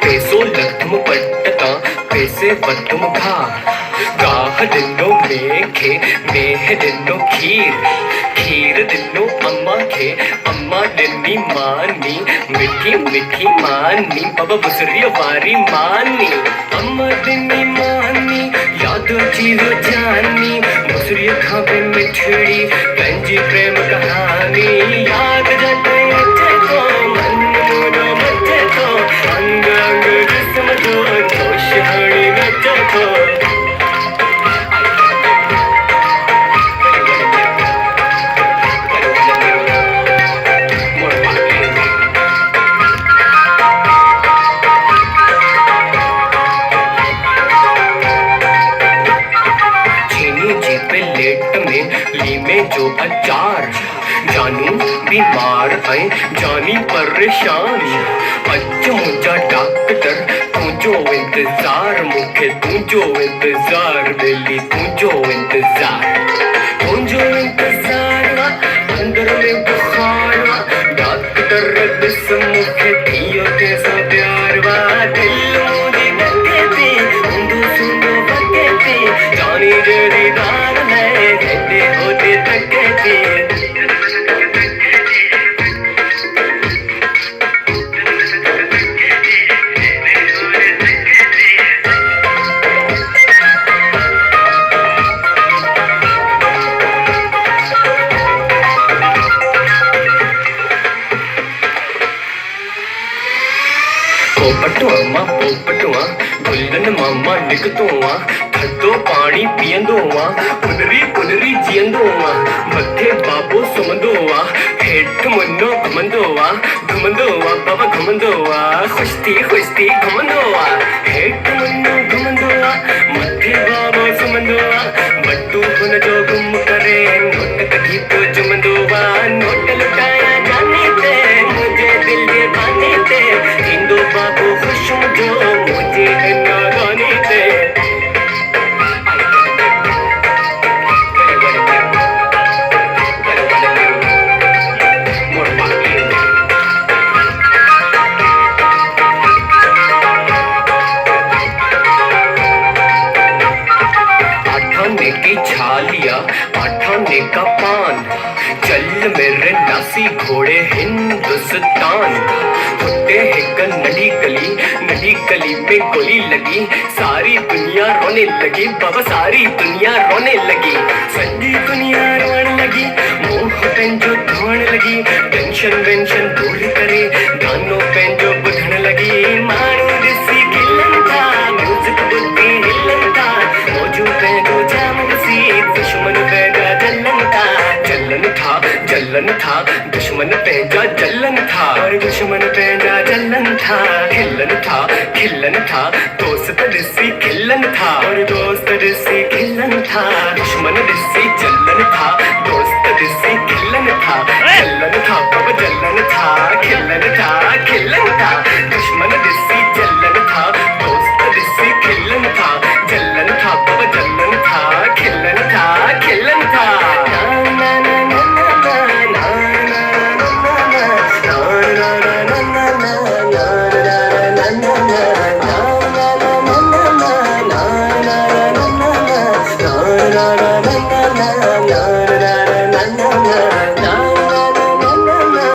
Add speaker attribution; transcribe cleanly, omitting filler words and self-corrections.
Speaker 1: पैसो लधुम पट्टता पैसे वधुम खा गाह दिनो मेखे मेह दिनो खीर दिनो अम्मा खे अम्मा दिनी मानी मिठी मिठी मानी बाबा बुसरी वारी मानी अम्मा दिनी मानी याद चीज जानी बुसरी खावे मिठड़ी पंजी प्रेम कहानी याद जाते तो मन मोरो मचे तो अंग अंग जिस्म जो जोश हणी नचे तो जो अचार जानू बीमार है जानी परेशान अच मुझा डॉक्टर तू जो इंतजार मुखे तू जो इंतजार बेली तू जो इंतजार अंदर में बुखार डॉक्टर दिस मुखे थियो कैसा प्यार वा दिल मुझे धके थी उंदो सुंदो भके थी जानी जरी दार है कहते होते थके थी पोपटुआ गुल्लन मामा निकतोआ थधो पानी पीअंदोआ कुदरी कुदरी जीअंदोआ मथे बाबो सुम्हंदोआ हेठि मुनो घुमंदोआ बाबा घुमंदोआ खुश्ती घुमंदोआ हेठि मुनो घुमंदोआ मथे बाबो सुम्हंदोआ बट्टू हुन जो गुम करे नोट कढी तो जुमंदोआ नोट लुटाया जाने ते मुझे दिल जे बाने ते थींदो बाबो खुश जो मुझे नादानी ते आठाने की छालिया आठाने का पान चल मेरे नासी घोड़े हिंदुस्तान होते एक नडी गली में गोली लगी सारी दुनिया रोने लगी बाबा सारी दुनिया रोने लगी सजी दुनिया रोने लगी मोह पेंजो धोने लगी टेंशन वेंशन दूर करे गानों पेंजो बुधन लगी मारू दिसी खिलन था म्यूजिक बुद्धि हिलन था मौजू पेंजो जाम सी दुश्मन पेंजा जलन था दुश्मन पेंजा जलन था और दुश्मन पेंजा जलन था खिलन था दोस्त दिसी खिलन था और दोस्त दिसी खिलन था दुश्मन दिसी जलन था दोस्त दिसी खिलन था जलन था बाबा जलन था खिलन